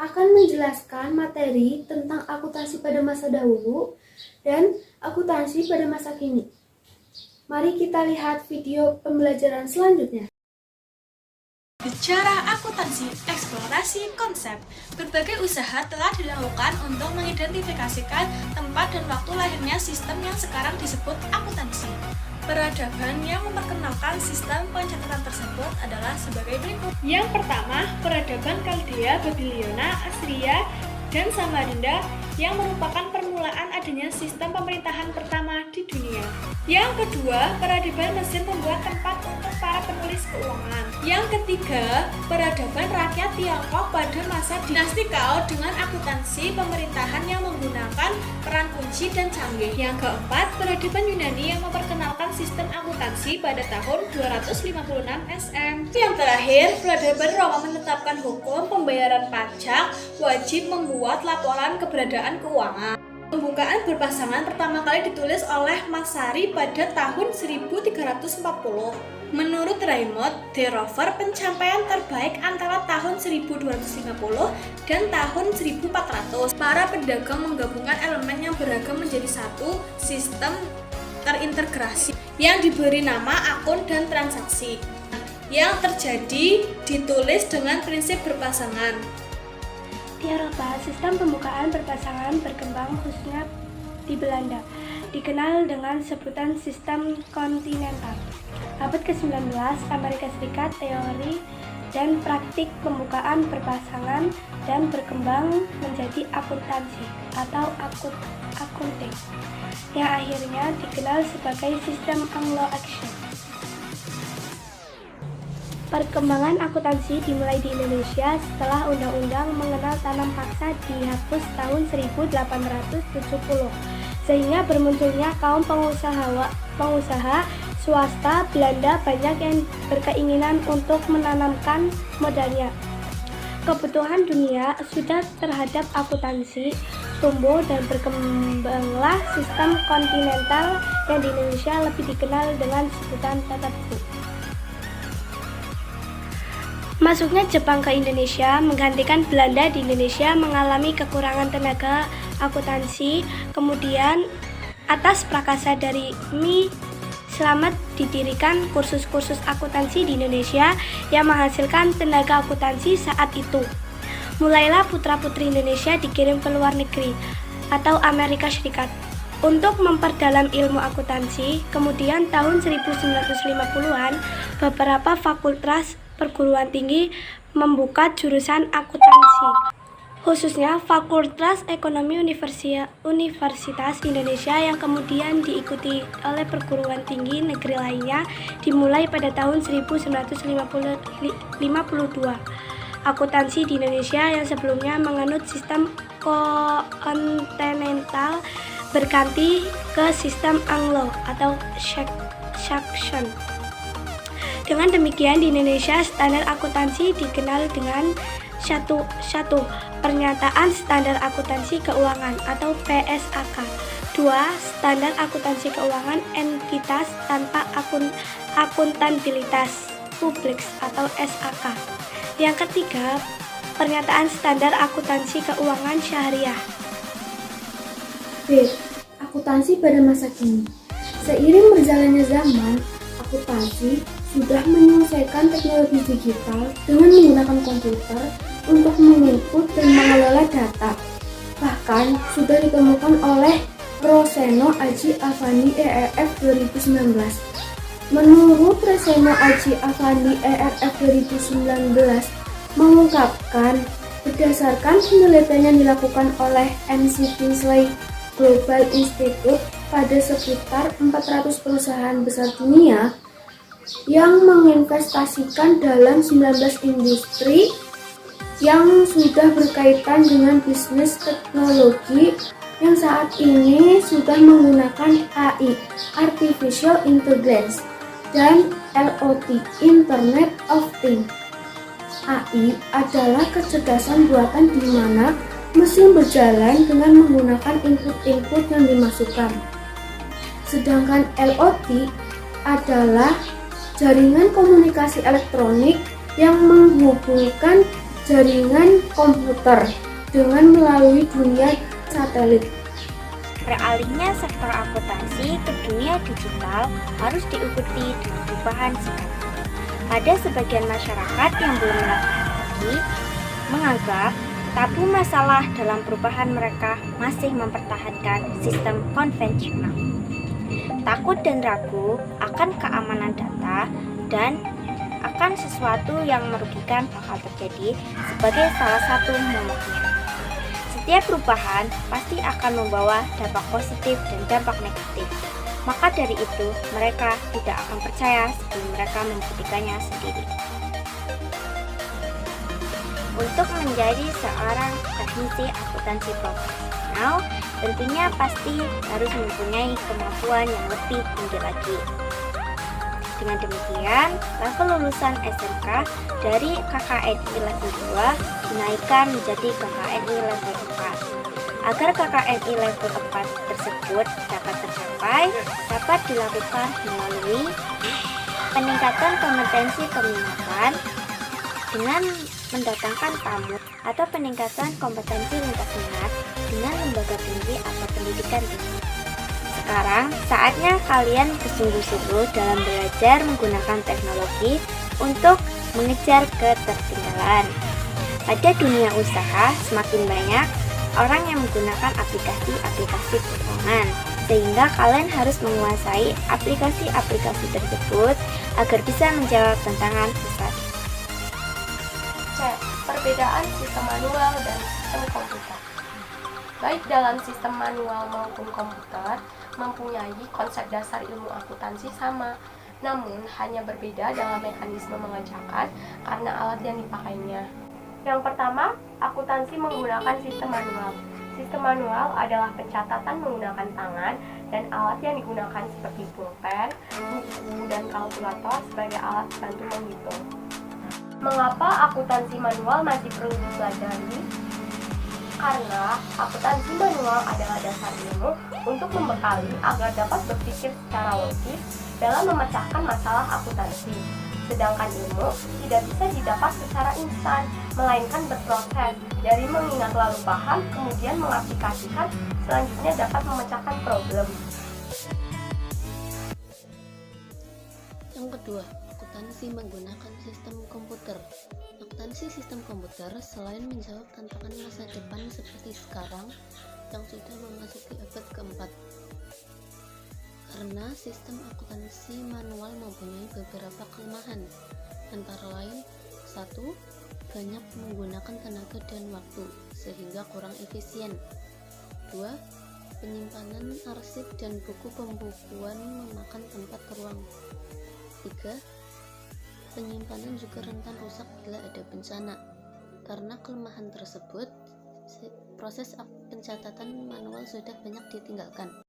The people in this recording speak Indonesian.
akan menjelaskan materi tentang akuntansi pada masa dahulu dan akuntansi pada masa kini. Mari kita lihat video pembelajaran selanjutnya. Bicara akuntansi, eksplorasi konsep. Berbagai usaha telah dilakukan untuk mengidentifikasikan tempat dan waktu lahirnya sistem yang sekarang disebut akuntansi. Peradaban yang memperkenalkan sistem pencatatan tersebut adalah sebagai berikut. Yang pertama, peradaban Kaldea, Babilonia, Assyria, dan Samarinda yang merupakan permulaan adanya sistem pemerintahan pertama di dunia. Yang kedua, peradaban Mesir membuat tempat untuk para penulis keuangan. Yang ketiga, peradaban rakyat Tiongkok pada masa dinasti Cao dengan akuntansi pemerintahan yang menggunakan peran kunci dan canggih. Yang keempat, peradaban Yunani yang memperkenalkan sistem akuntansi pada tahun 256 SM. Yang terakhir, peradaban Roma menetapkan hukum pembayaran pajak wajib membuat laporan keberadaan keuangan. Pembukaan berpasangan pertama kali ditulis oleh Massari pada tahun 1340. Menurut Raymond de Rover, pencapaian terbaik antara tahun 1250 dan tahun 1400. Para pedagang menggabungkan elemen yang beragam menjadi satu sistem terintegrasi yang diberi nama akun dan transaksi. Yang terjadi ditulis dengan prinsip berpasangan. Di Eropa, sistem pembukaan berpasangan berkembang khususnya di Belanda, dikenal dengan sebutan sistem kontinental. Abad ke-19, Amerika Serikat teori dan praktik pembukaan berpasangan dan berkembang menjadi akuntansi atau accounting, yang akhirnya dikenal sebagai sistem Anglo-Saxon. Perkembangan akuntansi dimulai di Indonesia setelah Undang-Undang Mengenal Tanam Paksa dihapus tahun 1870, sehingga bermunculnya kaum pengusaha swasta Belanda banyak yang berkeinginan untuk menanamkan modalnya. Kebutuhan dunia sudah terhadap akuntansi tumbuh dan berkembanglah sistem kontinental yang di Indonesia lebih dikenal dengan sebutan tata buku. Masuknya Jepang ke Indonesia menggantikan Belanda di Indonesia mengalami kekurangan tenaga akuntansi. Kemudian atas prakasa dari Mi Slamet didirikan kursus-kursus akuntansi di Indonesia yang menghasilkan tenaga akuntansi saat itu. Mulailah putra-putri Indonesia dikirim ke luar negeri atau Amerika Serikat untuk memperdalam ilmu akuntansi. Kemudian tahun 1950-an beberapa fakultas perguruan tinggi membuka jurusan akuntansi, khususnya Fakultas Ekonomi Universitas Indonesia yang kemudian diikuti oleh perguruan tinggi negeri lainnya dimulai pada tahun 1952. Akuntansi di Indonesia yang sebelumnya menganut sistem kontinental berganti ke sistem Anglo atau Saxon. Dengan demikian, di Indonesia standar akuntansi dikenal dengan satu Pernyataan Standar Akuntansi Keuangan atau PSAK. 2. Standar Akuntansi Keuangan Entitas Tanpa Akuntabilitas Publik atau SAK. Yang ketiga, Pernyataan Standar Akuntansi Keuangan Syariah. B. Akuntansi pada masa kini. Seiring berjalannya zaman, akuntansi sudah menyelesaikan teknologi digital dengan menggunakan komputer untuk menginput dan mengelola data. Bahkan sudah ditemukan oleh Roseno Aji Afandi ERF 2019. Menurut Roseno Aji Afandi ERF 2019 mengungkapkan, berdasarkan penelitian yang dilakukan oleh McKinsey Global Institute pada sekitar 400 perusahaan besar dunia yang menginvestasikan dalam 19 industri yang sudah berkaitan dengan bisnis teknologi yang saat ini sudah menggunakan AI, Artificial Intelligence, dan IoT, Internet of Things. AI adalah kecerdasan buatan di mana mesin berjalan dengan menggunakan input-input yang dimasukkan. Sedangkan IoT adalah jaringan komunikasi elektronik yang menghubungkan jaringan komputer dengan melalui dunia satelit. Beralihnya sektor akuntansi ke dunia digital harus diikuti dengan perubahan sikap. Ada sebagian masyarakat yang belum lagi menganggap tabu masalah dalam perubahan mereka masih mempertahankan sistem konvensional. Takut dan ragu akan keamanan data dan akan sesuatu yang merugikan bakal terjadi sebagai salah satu momoknya. Setiap perubahan pasti akan membawa dampak positif dan dampak negatif. Maka dari itu, mereka tidak akan percaya sebelum mereka membuktikannya sendiri. Untuk menjadi seorang teknisi akuntansi profesional, tentunya pasti harus mempunyai kemampuan yang lebih tinggi lagi. Dengan demikian, level lulusan SMK dari KKNI level 2 dinaikkan menjadi KKNI level 4. Agar KKNI level 4 tersebut dapat tercapai, dapat dilakukan melalui peningkatan kompetensi peminatan dengan mendatangkan tamu atau peningkatan kompetensi lintas minat dengan lembaga tinggi atau pendidikan tinggi. Sekarang saatnya kalian bersungguh-sungguh dalam belajar menggunakan teknologi untuk mengejar ketertinggalan. Pada dunia usaha semakin banyak orang yang menggunakan aplikasi-aplikasi keuangan, sehingga kalian harus menguasai aplikasi-aplikasi tersebut agar bisa menjawab tantangan besar. C. Perbedaan sistem manual dan sistem komputer. Baik dalam sistem manual maupun komputer mempunyai konsep dasar ilmu akuntansi sama, namun hanya berbeda dalam mekanisme mengerjakan karena alat yang dipakainya. Yang pertama, akuntansi menggunakan sistem manual. Sistem manual adalah pencatatan menggunakan tangan dan alat yang digunakan seperti pulpen, buku, dan kalkulator sebagai alat bantu menghitung. Mengapa akuntansi manual masih perlu dipelajari? Karena akuntansi manual adalah dasar ilmu untuk membekali agar dapat berpikir secara logis dalam memecahkan masalah akuntansi. Sedangkan ilmu tidak bisa didapat secara instan, melainkan berproses dari mengingat lalu paham, kemudian mengaplikasikan, selanjutnya dapat memecahkan problem. Yang kedua, akuntansi menggunakan sistem komputer. Akuntansi sistem komputer selain menjawab tantangan masa depan seperti sekarang yang sudah memasuki abad keempat. Karena sistem akuntansi manual mempunyai beberapa kelemahan, antara lain 1. Banyak menggunakan tenaga dan waktu, sehingga kurang efisien. 2. Penyimpanan arsip dan buku pembukuan memakan tempat ruang. 3. Penyimpanan juga rentan rusak bila ada bencana. Karena kelemahan tersebut, proses pencatatan manual sudah banyak ditinggalkan.